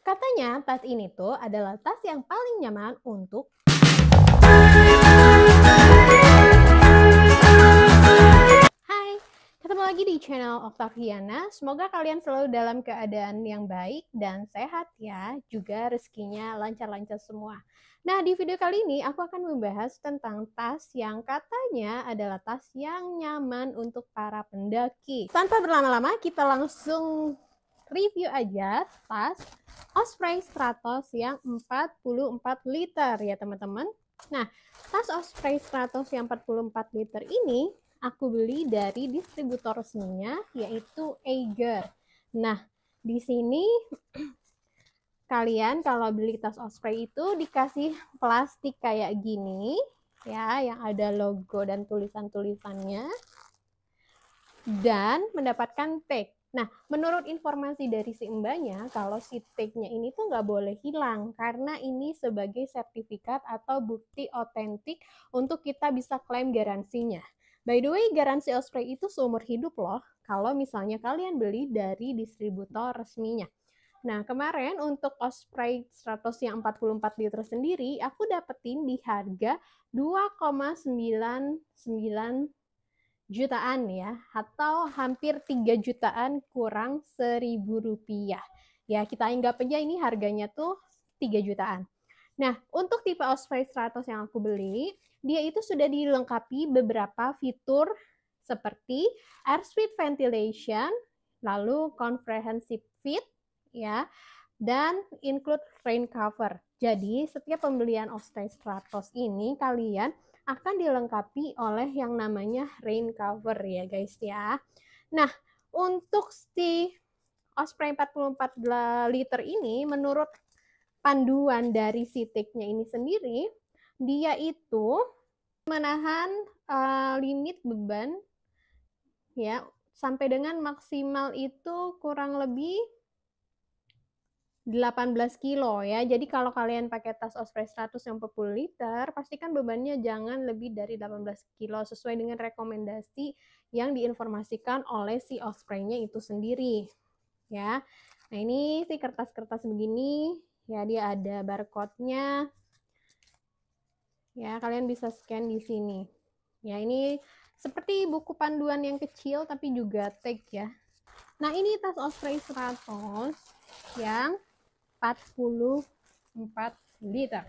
Katanya tas ini tuh adalah tas yang paling nyaman untuk Hai, ketemu lagi di channel Octaviana. Semoga kalian selalu dalam keadaan yang baik dan sehat ya, juga rezekinya lancar-lancar semua. Nah, di video kali ini aku akan membahas tentang tas yang katanya adalah tas yang nyaman untuk para pendaki. Tanpa berlama-lama, kita langsung review aja tas Osprey Stratos yang 44 liter ya teman-teman. Nah, tas Osprey Stratos yang 44 liter ini aku beli dari distributor resminya yaitu Eiger. Nah, di sini kalian kalau beli tas Osprey itu dikasih plastik kayak gini ya, yang ada logo dan tulisan-tulisannya dan mendapatkan tag. Nah, menurut informasi dari si mbaknya, kalau si tag-nya ini tuh nggak boleh hilang karena ini sebagai sertifikat atau bukti otentik untuk kita bisa klaim garansinya. By the way, garansi Osprey itu seumur hidup loh, kalau misalnya kalian beli dari distributor resminya. Nah, kemarin untuk Osprey Stratos yang 44 liter sendiri, aku dapetin di harga 2,99 jutaan ya, atau hampir 3 jutaan kurang 1.000 rupiah. Ya, kita anggap aja ini harganya tuh 3 jutaan. Nah, untuk tipe Osprey Stratos yang aku beli, dia itu sudah dilengkapi beberapa fitur seperti airspeed ventilation, lalu comprehensive fit, ya, dan include rain cover. Jadi, setiap pembelian Osprey Stratos ini kalian akan dilengkapi oleh yang namanya rain cover ya guys ya. Nah, untuk si Osprey 44 liter ini menurut panduan dari si tag-nya ini sendiri, dia itu menahan limit beban ya sampai dengan maksimal itu kurang lebih 18 kilo ya. Jadi kalau kalian pakai tas Osprey 100 yang 40 liter, pastikan bebannya jangan lebih dari 18 kilo sesuai dengan rekomendasi yang diinformasikan oleh si Osprey-nya itu sendiri. Ya. Nah, ini sih kertas-kertas begini, ya dia ada barcode-nya. Ya, kalian bisa scan di sini. Ya, ini seperti buku panduan yang kecil tapi juga tag ya. Nah, ini tas Osprey 100 yang 44 liter.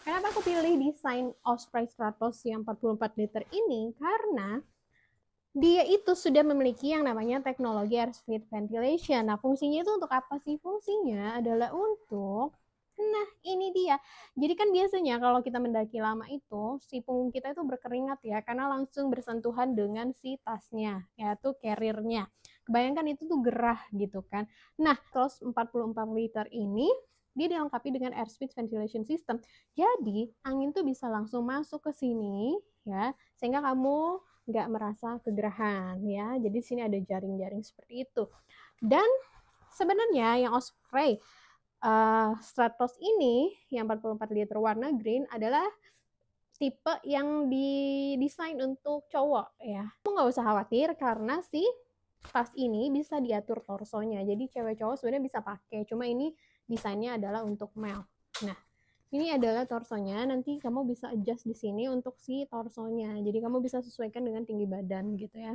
Kenapa aku pilih desain Osprey Stratos yang 44 liter ini? Karena dia itu sudah memiliki yang namanya teknologi airspeed ventilation. Nah, fungsinya itu untuk apa sih? Fungsinya adalah untuk ini dia. Jadi kan biasanya kalau kita mendaki lama itu, si punggung kita itu berkeringat ya, karena langsung bersentuhan dengan si tasnya, yaitu carrier-nya. Kebayangkan itu tuh gerah gitu kan. Nah, terus 44 liter ini, dia dilengkapi dengan airspeed ventilation system. Jadi, angin tuh bisa langsung masuk ke sini, ya, sehingga kamu nggak merasa kegerahan, ya. Jadi, di sini ada jaring-jaring seperti itu. Dan sebenarnya yang Osprey Stratos ini yang 44 liter warna green adalah tipe yang didesain untuk cowok ya. Kamu nggak usah khawatir karena si tas ini bisa diatur torsonya. Jadi cewek cowok sebenarnya bisa pakai. Cuma ini desainnya adalah untuk male. Nah, ini adalah torsonya. Nanti kamu bisa adjust di sini untuk si torsonya. Jadi kamu bisa sesuaikan dengan tinggi badan gitu ya.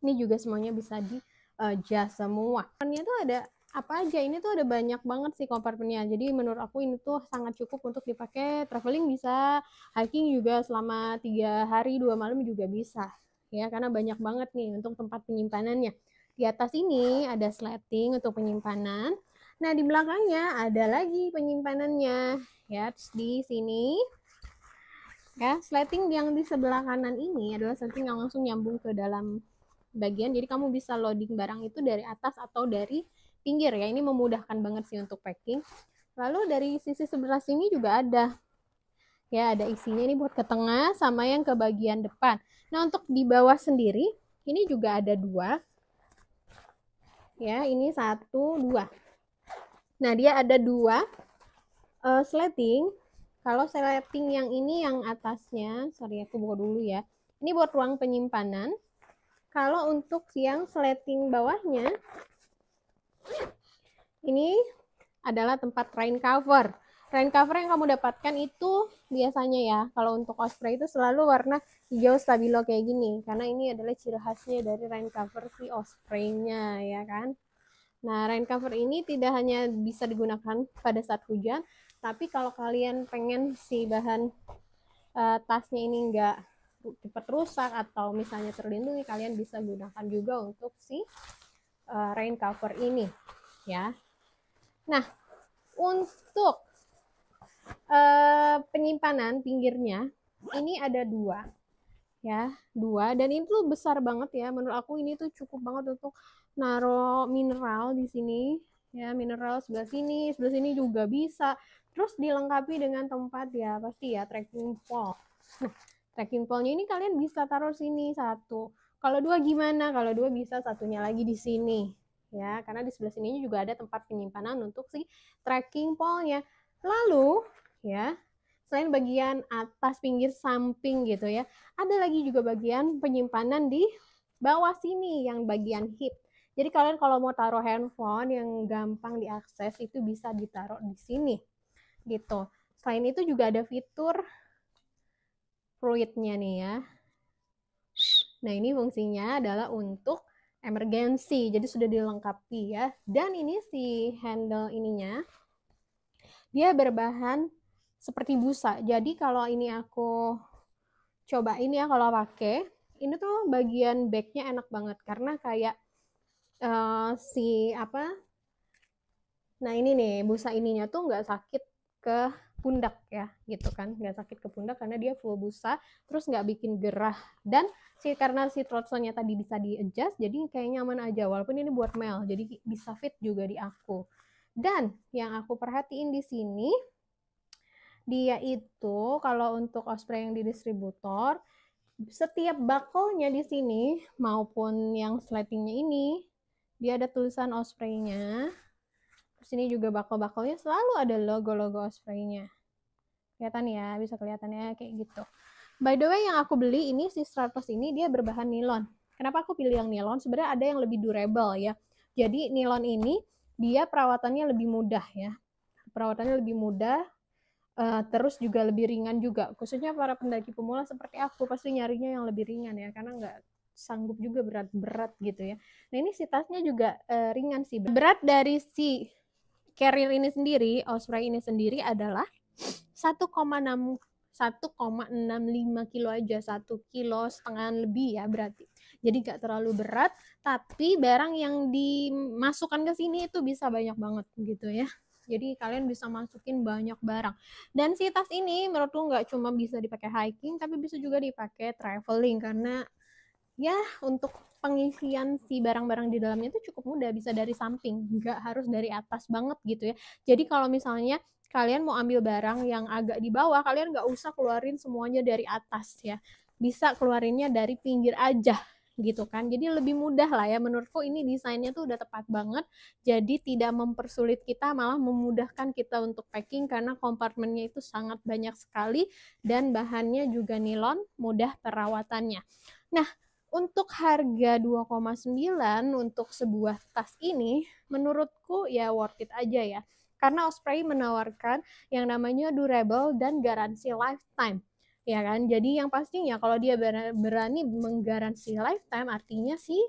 Ini juga semuanya bisa di adjust semua. Ini tuh ada apa aja, ini tuh ada banyak banget sih kompartmennya. Jadi menurut aku ini tuh sangat cukup untuk dipakai traveling, bisa hiking juga selama 3 hari 2 malam juga bisa ya, karena banyak banget nih untuk tempat penyimpanannya. Di atas ini ada sleting untuk penyimpanan. Nah, di belakangnya ada lagi penyimpanannya ya. Terus di sini ya, sleting yang di sebelah kanan ini adalah sleting yang langsung nyambung ke dalam bagian. Jadi kamu bisa loading barang itu dari atas atau dari pinggir ya. Ini memudahkan banget sih untuk packing. Lalu dari sisi sebelah sini juga ada ya, ada isinya ini buat ke tengah sama yang ke bagian depan. Nah, untuk di bawah sendiri ini juga ada 2 ya, ini 1 2. Nah, dia ada 2 sleting. Kalau sleting yang ini yang atasnya, sorry aku buka dulu ya, ini buat ruang penyimpanan. Kalau untuk yang sleting bawahnya ini adalah tempat rain cover. Rain cover yang kamu dapatkan itu biasanya ya, kalau untuk Osprey itu selalu warna hijau stabilo kayak gini, karena ini adalah ciri khasnya dari rain cover si Osprey-nya ya kan. Nah, rain cover ini tidak hanya bisa digunakan pada saat hujan, tapi kalau kalian pengen si bahan tasnya ini nggak cepat rusak atau misalnya terlindungi, kalian bisa gunakan juga untuk si rain cover ini ya. Nah, untuk penyimpanan pinggirnya ini ada dua ya, dan ini tuh besar banget ya, menurut aku ini tuh cukup banget untuk naro mineral di sini ya, mineral sebelah sini juga bisa, terus dilengkapi dengan tempat ya pasti ya trekking pole. Nah, trekking pole-nya ini kalian bisa taruh sini satu, kalau dua gimana, kalau dua bisa satunya lagi di sini ya, karena di sebelah sini juga ada tempat penyimpanan untuk si trekking pole-nya. Lalu ya, selain bagian atas, pinggir, samping gitu ya, ada lagi juga bagian penyimpanan di bawah sini yang bagian hip. Jadi kalian kalau mau taruh handphone yang gampang diakses itu bisa ditaruh di sini gitu. Selain itu juga ada fitur fluidnya nih ya. Nah, ini fungsinya adalah untuk emergency, jadi sudah dilengkapi ya. Dan ini si handle ininya dia berbahan seperti busa. Jadi kalau ini aku cobain ya, kalau pakai ini tuh bagian backnya enak banget karena kayak si apa, nah ini nih busa ininya tuh nggak sakit ke pundak ya gitu kan, nggak sakit ke pundak karena dia full busa, terus nggak bikin gerah, dan karena si trotsonya tadi bisa di adjust jadi kayak nyaman aja, walaupun ini buat Mel jadi bisa fit juga di aku. Dan yang aku perhatiin di sini, dia itu kalau untuk Osprey yang di distributor, setiap buckle-nya di sini maupun yang slatingnya ini, dia ada tulisan Osprey-nya. Terus ini juga buckle-buckle-nya selalu ada logo-logo Osprey-nya. Kelihatan ya, bisa kelihatan ya kayak gitu. By the way, yang aku beli ini si Stratos ini dia berbahan nilon. Kenapa aku pilih yang nilon? Sebenarnya ada yang lebih durable ya. Jadi nilon ini dia perawatannya lebih mudah ya. Perawatannya lebih mudah, terus juga lebih ringan juga. Khususnya para pendaki pemula seperti aku pasti nyarinya yang lebih ringan ya, karena nggak sanggup juga berat-berat gitu ya. Nah, ini si tasnya juga ringan sih. Berat dari si carrier ini sendiri, Osprey ini sendiri adalah 1,65 kilo aja, 1,5 kilo lebih ya berarti. Jadi gak terlalu berat, tapi barang yang dimasukkan ke sini itu bisa banyak banget gitu ya. Jadi kalian bisa masukin banyak barang. Dan si tas ini menurutku nggak cuma bisa dipakai hiking, tapi bisa juga dipakai traveling, karena ya untuk pengisian si barang-barang di dalamnya itu cukup mudah, bisa dari samping, nggak harus dari atas banget gitu ya. Jadi kalau misalnya kalian mau ambil barang yang agak di bawah, kalian nggak usah keluarin semuanya dari atas ya, bisa keluarinnya dari pinggir aja gitu kan. Jadi lebih mudah lah ya, menurutku ini desainnya tuh udah tepat banget, jadi tidak mempersulit kita, malah memudahkan kita untuk packing karena kompartemennya itu sangat banyak sekali dan bahannya juga nilon, mudah perawatannya. Nah, untuk harga 2,9 untuk sebuah tas ini menurutku ya worth it aja ya. Karena Osprey menawarkan yang namanya durable dan garansi lifetime. Ya kan? Jadi yang pastinya kalau dia berani menggaransi lifetime, artinya sih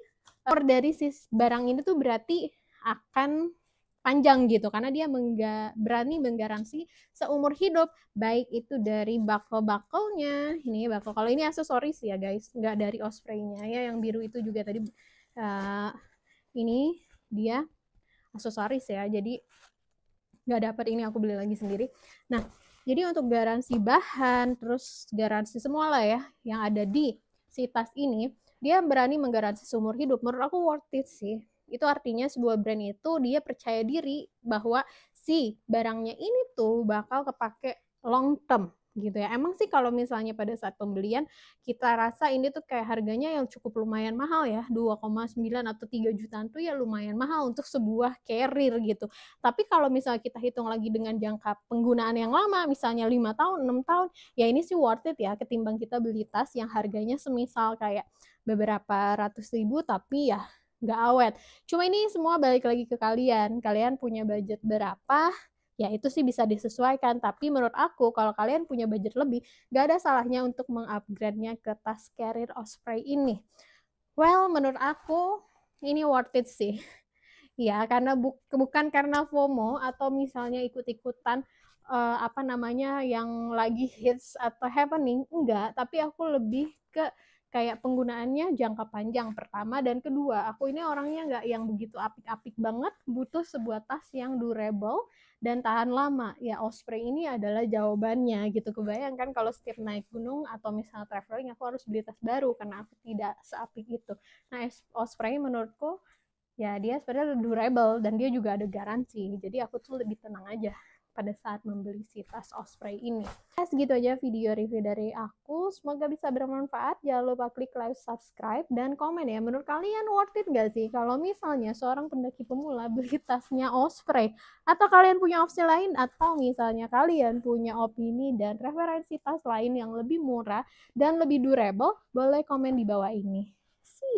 dari si barang ini tuh berarti akan panjang gitu, karena dia berani menggaransi seumur hidup, baik itu dari buckle-buckle-nya, ini buckle, kalau ini aksesoris ya guys, nggak dari Osprey-nya ya, yang biru itu juga tadi ini dia aksesoris ya, jadi nggak dapat, ini aku beli lagi sendiri. Nah, jadi untuk garansi bahan, terus garansi semua lah ya yang ada di si tas ini, dia berani menggaransi seumur hidup. Menurut aku worth it sih. Itu artinya sebuah brand itu dia percaya diri bahwa si barangnya ini tuh bakal kepake long term gitu ya. Emang sih kalau misalnya pada saat pembelian kita rasa ini tuh kayak harganya yang cukup lumayan mahal ya, 2,9 atau 3 jutaan tuh ya lumayan mahal untuk sebuah carrier gitu. Tapi kalau misalnya kita hitung lagi dengan jangka penggunaan yang lama, misalnya 5 tahun, 6 tahun, ya ini sih worth it ya, ketimbang kita beli tas yang harganya semisal kayak beberapa ratus ribu tapi ya nggak awet. Cuma ini semua balik lagi ke kalian. Kalian punya budget berapa? Ya itu sih bisa disesuaikan. Tapi menurut aku kalau kalian punya budget lebih, nggak ada salahnya untuk mengupgrade-nya ke tas Carrier Osprey ini. Well, menurut aku ini worth it sih. Ya, karena bukan karena FOMO atau misalnya ikut-ikutan apa namanya yang lagi hits atau happening, enggak, tapi aku lebih ke kayak penggunaannya jangka panjang pertama, dan kedua aku ini orangnya nggak yang begitu apik-apik banget, butuh sebuah tas yang durable dan tahan lama. Ya Osprey ini adalah jawabannya gitu. Kebayangkan kalau setiap naik gunung atau misalnya traveling aku harus beli tas baru karena aku tidak seapik itu. Nah Osprey menurutku ya dia sebenarnya durable dan dia juga ada garansi, jadi aku tuh lebih tenang aja pada saat membeli si tas Osprey ini. Segitu aja video review dari aku, semoga bisa bermanfaat. Jangan lupa klik like, subscribe, dan komen ya, menurut kalian worth it gak sih kalau misalnya seorang pendaki pemula beli tasnya Osprey, atau kalian punya opsi lain, atau misalnya kalian punya opini dan referensi tas lain yang lebih murah dan lebih durable, boleh komen di bawah ini. See you.